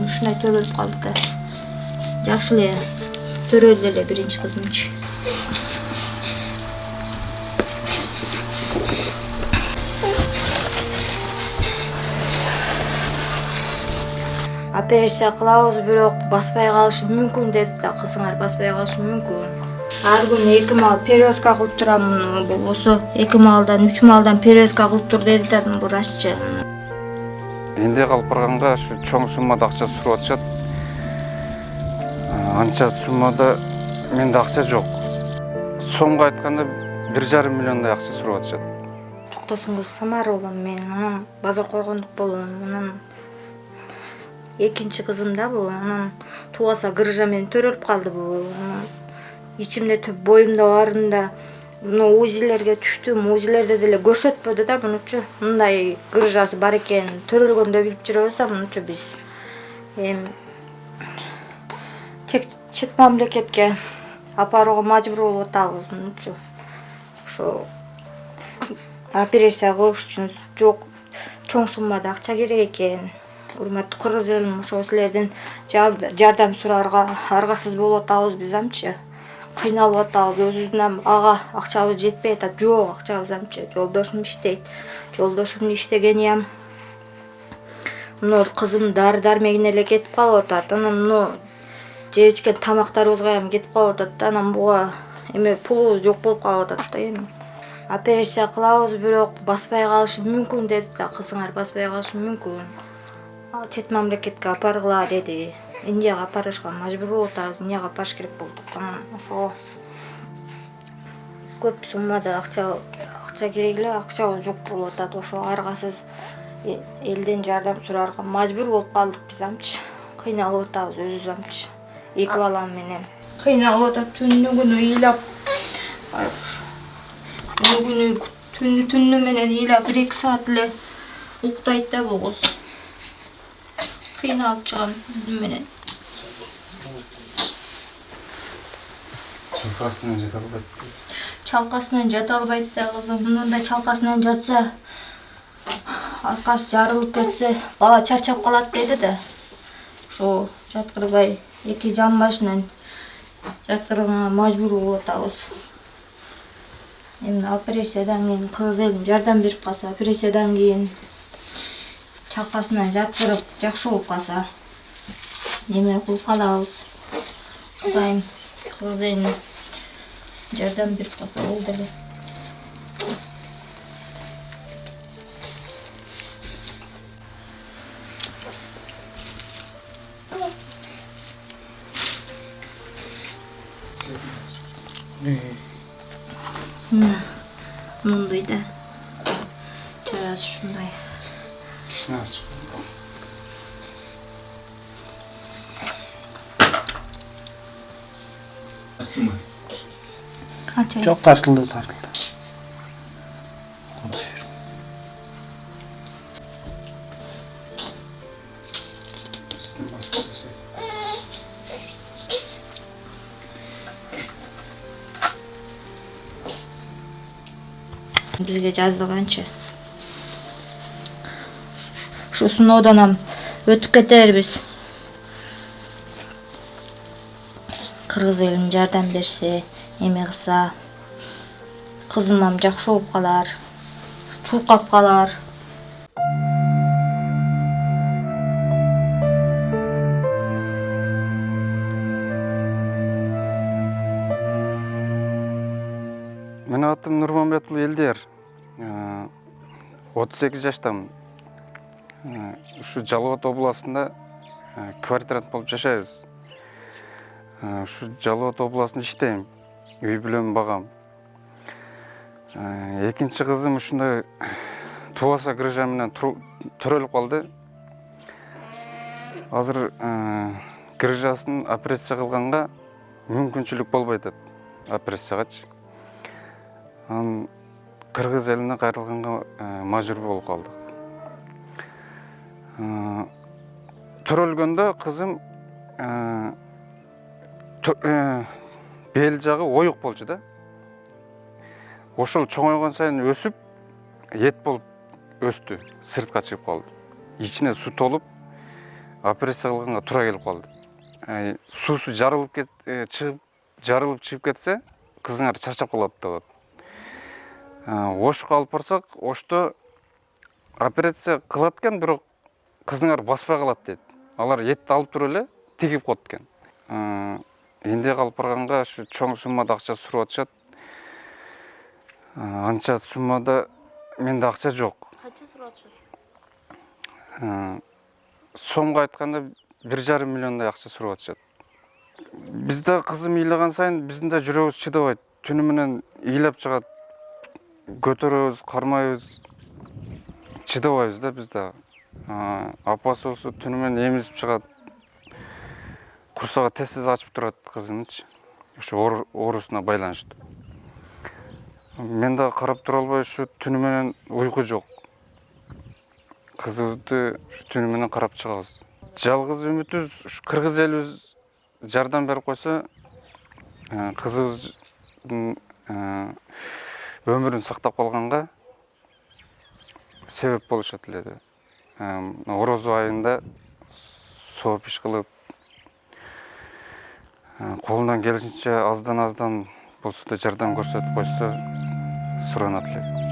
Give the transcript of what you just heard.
Ушундай төрөлүп калды да. Жакшы эле төрөлдү эле биринчи кызымчы. Операция кылабыз, бирок баспай калышы мүмкүн деди да, кызыңар баспай калышы мүмкүн. Ар күнү 2 мал перевозка кылып турам, болбосо 2 малдан 3 малдан перевозка кылып тур деди да бул враччы. Энди калып барганга ушу чоң суммада акча сурап атышат. Анча суммада менде акча жок. Сомго айтканда 1,5 миллиондай акча сурап атышат. Токтосун кызы Самара болом мен, анан Базар Койгондук болом, анан экинчи кызым да бул, анан тубаса грыжа менен төрөлүп калды бул. Ичимде түп боюмда барымда УЗИлерге түштүм, УЗИлерде деле көрсөтпөдү да мунучу мындай грыжасы бар экен, төрөлгөндө билип жүрөбүз да мунучу биз. Эми чет мамлекетке апарууга мажбур болуп атабыз мунучу. Ошо операция кылыш үчүн жок чоң суммада акча керек экен. Урматтуу кыргыз элим, ошо силердин жардам сурарга аргасыз болуп атабыз биз амчы. Кыйналып атабыз, өзүбүздүн ага акчабыз жетпей атат, жок акчабыз амчы. Жолдошум иштейт, жолдошумдун иштегени муну кызым дары-дармегине эле кетип калып атат. Анан муну жеп ичкен тамактарыбызга кетип калып атат да, анан буга эме пулубуз жок болуп калып атат да эми. Операция кылабыз, бирок баспай калышы мүмкүн деди да, кызыңар баспай калышы мүмкүн. Чет мамлекетке апаргыла деди. Индияга апарышка мажбур болуп атабыз, Индияга апарыш керек болдук. Анан ошого көп суммада акча керек эле, акчабыз жок болуп атат. Ошо аргасыз элден жардам сурарга мажбур болуп калдык биз амчы. Кыйналып атабыз өзүбүз амчы. 2 балам менен кыйналып атат, түнү-күнү ыйлап. Түнү менен ыйлап 1-2 саат эле уктайт да бул кыз. Кыйналып чыгам түнү менен. Чалкасынан жата албайт. Чалкасынан жата албайт да кызым. Мындай чалкасынан жатса аркасы жарылып кетсе бала чарчап калат деди да. Ошо жаткырбай 2 жан башынан жаткырганга мажбур болуп атабыз. Эми операциядан кийин кыргыз элим жардам берип калса, операциядан кийин чалкасынан жаткырып жакшы болуп калса эме кылып калабыз. Кудайым кыргыз элим жардам берип калса болду эле. Мындай да чарасы ушундай. Жок, тартылды. Бизге жазылганча ушусунодан өтүп кетербиз. Кыргыз элим жардам берсе, эме кылса, кызымам жакшы болуп калар, чуркап калар. Менин атым Нурмамбетов Элдер. 38 жаштамын. Ушу Жалал Абад областында квартирант болуп жашайбыз. Ушу Жалал Абад областында иштейм. Үй бүлөм багам. Экинчи кызым ушундай тубаса грыжа менен төрөлүп калды. Азыр грыжасын операция кылганга мүмкүнчүлүк болбой атат. Операциягачы. Анан кыргыз элине кайтылганга мажбур болуп калдык. Төрөлгөндө кызым бел жагы оюк болчу да. Ошол чоңойгон сайын өсүп, эт болуп өстү, сыртка чыгып калды. Ичине суу толуп, операция кылганга туура келип калды. Суусу жарылып чыгып кетсе, кызыңар чарчап калат деп. Ошко алып барсак, ошто операция кылат экен, бирок кызыңар баспай калат дейт. Алар этти алып туруп эле тигип коет экен. Индиге алып барганга ушу чоң суммада акча сурап атышат. Анча суммада менде акча жок. Канча сурап атышат? Сомго айтканда 1,5 миллиондай акча сурап атышат. Бизде кызым ыйлаган сайын биздин да жүрөгүбүз чыдабайт. Түнү менен ыйлап чыгат. Көтөрөбүз, кармайбыз. Чыдабайбыз да бизде. Апасы болсо түнү менен эмизип чыгат. Курсагы тез ачып турат кызымчы. Ушу оорусуна байланыштуу. Мен да карап тура албай, ушу түнү менен уйку жок. Кызыбызды ушу түнү менен карап чыгабыз. Жалгыз үмүтүбүз ушу кыргыз элибиз жардам берип койсо, кызыбыздын өмүрүн сактап калганга себеп болушат эле. Орозо айында сооп иш кылып, колунан келишинче аздан болсо да жардам көрсөтүп койсо суранат эле.